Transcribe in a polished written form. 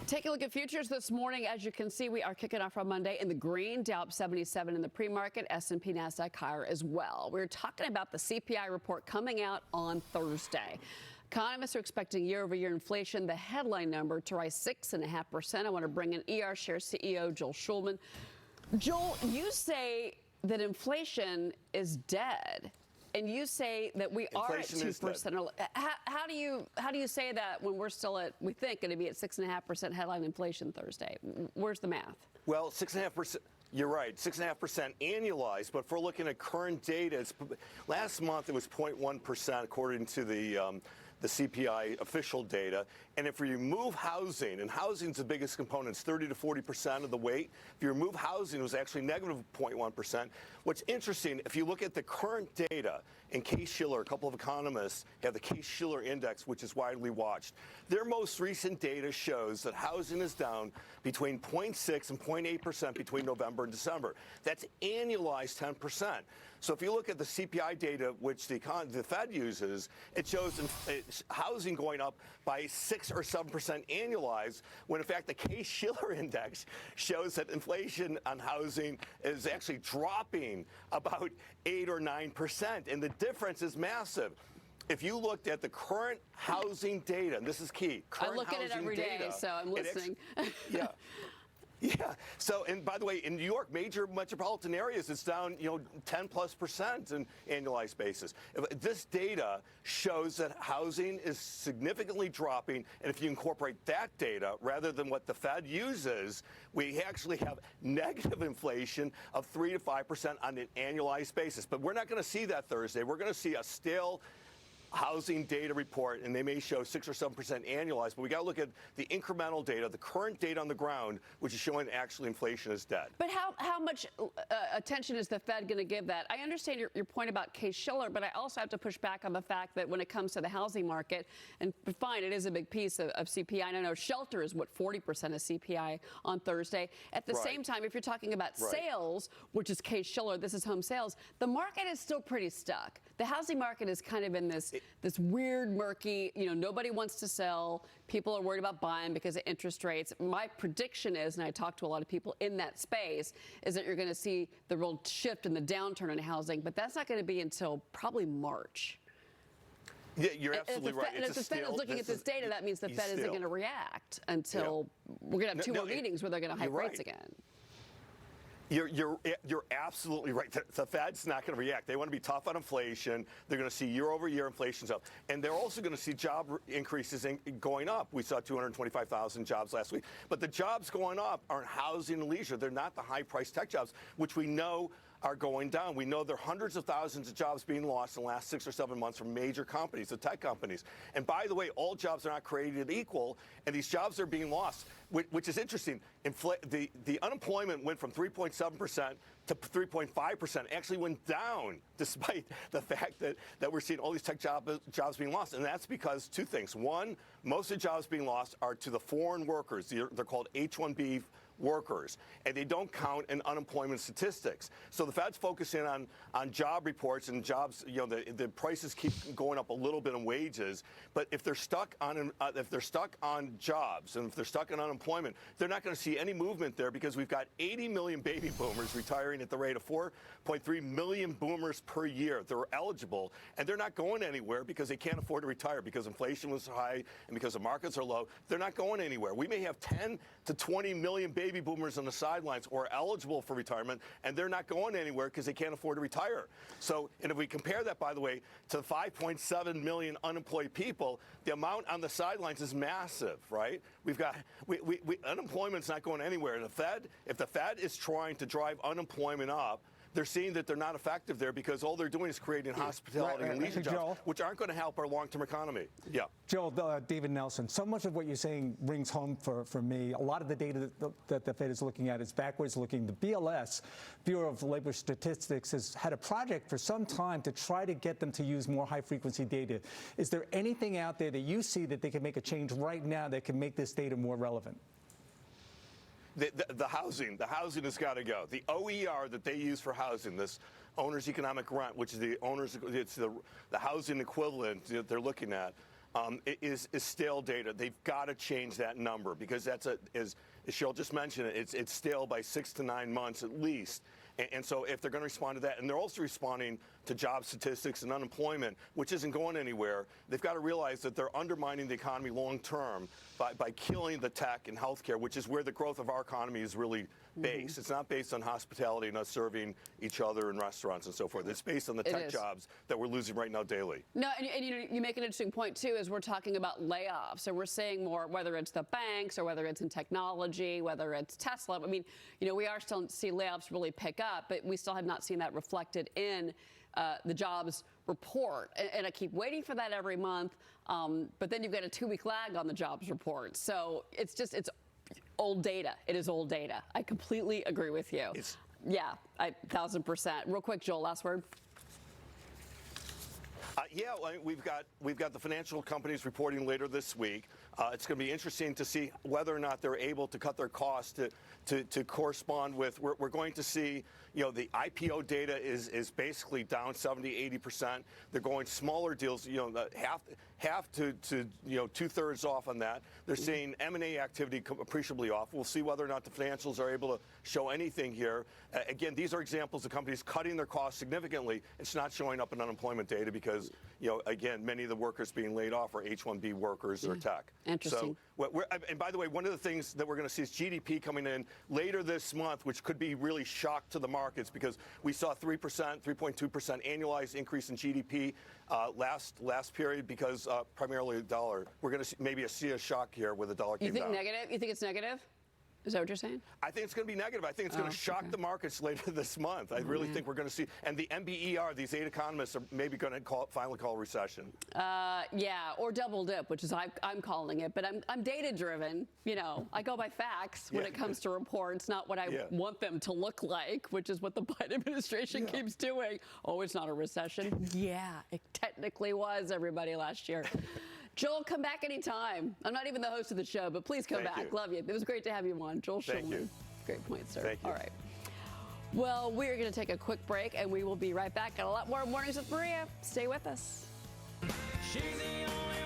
Take a look at futures this morning. As you can see, we are kicking off on Monday in the green. Dow up 77 in the pre-market. S&P Nasdaq higher as well. We're talking about the CPI report coming out on Thursday. Economists are expecting year-over-year inflation, the headline number, to rise 6.5%. I want to bring in ERShares CEO Joel Schulman. Joel, you say that inflation is dead. And you say that we are at 2%. How do you say that when we're still at, we think, going to be at 6.5% headline inflation Thursday? Where's the math? Well, 6.5%. You're right, 6.5% annualized. But if we're looking at current data, last month it was 0.1% according to the CPI official data. And if you remove housing, and housing's the biggest component, it's 30 to 40% of the weight. If you remove housing, it was actually negative 0.1%. What's interesting, if you look at the current data in Case-Shiller, a couple of economists have the Case-Shiller index, which is widely watched. Their most recent data shows that housing is down between 0.6 and 0.8% between November and December. That's annualized 10%. So if you look at the CPI data, which the Fed uses, it shows housing going up by 6 or 7% annualized, when in fact the Case-Shiller index shows that inflation on housing is actually dropping about 8 or 9%. And the difference is massive. If you looked at the current housing data, and this is key. I look at it every day, so I'm listening. Yeah. Yeah. So, and by the way, in New York, major metropolitan areas, it's down, 10+% in annualized basis. This data shows that housing is significantly dropping, and if you incorporate that data rather than what the Fed uses, we actually have negative inflation of 3 to 5% on an annualized basis. But we're not going to see that Thursday. We're going to see a stale housing data report, and they may show 6 or 7% annualized, but we got to look at the incremental data, the current data on the ground, which is showing actually inflation is dead. But how much attention is the Fed going to give that? I understand your point about Case-Shiller, but I also have to push back on the fact that when it comes to the housing market, and fine, it is a big piece of CPI, and I know shelter is 40% of CPI on Thursday. At the same time, if you're talking about sales, which is Case-Shiller, this is home sales, the market is still pretty stuck. The housing market is kind of in this weird, murky, nobody wants to sell. People are worried about buying because of interest rates. My prediction is, and I talk to a lot of people in that space, is that you're going to see the real shift in the downturn in housing, but that's not going to be until probably March. Yeah, you're absolutely right. And if the Fed is looking at this data, that means the Fed isn't going to react until we're going to have two more meetings where they're going to hike rates again. You're absolutely right. The Fed's not going to react. They want to be tough on inflation. They're going to see year-over-year inflation's up. And they're also going to see job increases going up. We saw 225,000 jobs last week. But the jobs going up are in housing and leisure. They're not the high-priced tech jobs, which we know are going down. We know there are hundreds of thousands of jobs being lost in the last 6 or 7 months from major companies, the tech companies. And by the way, all jobs are not created equal, and these jobs are being lost, which is interesting. The unemployment went from 3.7% to 3.5%, actually went down despite the fact that we're seeing all these tech jobs being lost. And that's because two things. One, most of the jobs being lost are to the foreign workers. They're called H-1B workers, and they don't count in unemployment statistics. So the Fed's focusing on job reports and jobs. The prices keep going up a little bit in wages, but if they're stuck on jobs and if they're stuck on unemployment, they're not going to see any movement there because we've got 80 million baby boomers retiring at the rate of 4.3 million boomers per year. They're eligible, and they're not going anywhere because they can't afford to retire because inflation was high and because the markets are low. They're not going anywhere. We may have 10 to 20 million baby boomers on the sidelines or eligible for retirement, and they're not going anywhere because they can't afford to retire. So, and if we compare that, by the way, to the 5.7 million unemployed people, the amount on the sidelines is massive, right? We've got unemployment's not going anywhere. And if the Fed is trying to drive unemployment up, they're seeing that they're not effective there because all they're doing is creating hospitality and leisure jobs, which aren't going to help our long-term economy. Yeah. Joel, David Nelson, so much of what you're saying rings home for me. A lot of the data that the Fed is looking at is backwards looking. The BLS, Bureau of Labor Statistics, has had a project for some time to try to get them to use more high-frequency data. Is there anything out there that you see that they can make a change right now that can make this data more relevant? The housing has got to go. The OER that they use for housing, this owner's economic rent, which is it's the housing equivalent that they're looking at, is stale data. They've got to change that number because that's as Cheryl just mentioned, it's stale by 6 to 9 months at least. And so if they're going to respond to that, and they're also responding to job statistics and unemployment, which isn't going anywhere, they've got to realize that they're undermining the economy long term by killing the tech and healthcare, which is where the growth of our economy is really based. It's not based on hospitality and us serving each other in restaurants and so forth. It's based on the tech jobs that we're losing right now daily. No, and you make an interesting point, too, as we're talking about layoffs. So we're seeing more, whether it's the banks or whether it's in technology, whether it's Tesla. I mean, we are still seeing layoffs really pick up, but we still have not seen that reflected in the jobs report. And I keep waiting for that every month, but then you've got a 2-week lag on the jobs report. So it's old data. It is old data. I completely agree with you. Yeah, 1,000%. Real quick, Joel, last word. Yeah, well, we've got the financial companies reporting later this week. It's going to be interesting to see whether or not they're able to cut their costs to correspond with. We're going to see, the IPO data is basically down 70–80%. They're going smaller deals, half to 2/3 off on that. They're seeing M&A activity appreciably off. We'll see whether or not the financials are able to show anything here. Again, these are examples of companies cutting their costs significantly. It's not showing up in unemployment data because, again, many of the workers being laid off are H-1B workers or tech. Interesting. So, and by the way, one of the things that we're going to see is GDP coming in later this month, which could be really shock to the markets because we saw 3%, 3.2% annualized increase in GDP last period because primarily the dollar. We're going to maybe see a shock here where the dollar came down. You think negative? You think it's negative? Is that what you're saying? I think it's going to be negative. I think it's going to shock the markets later this month. I really think we're going to see, and the MBER, these 8 economists, are maybe going to finally call a recession. Yeah, or double dip, which is I'm calling it. But I'm data driven. I go by facts when it comes to reports, not what I want them to look like, which is what the Biden administration keeps doing. Oh, it's not a recession. Yeah, it technically was, everybody, last year. Joel, come back anytime. I'm not even the host of the show, but please come back. Love you. It was great to have you on. Joel Shiller. Thank you. Great point, sir. Thank you. All right. Well, we're going to take a quick break, and we will be right back. Got a lot more Mornings with Maria. Stay with us. She's the only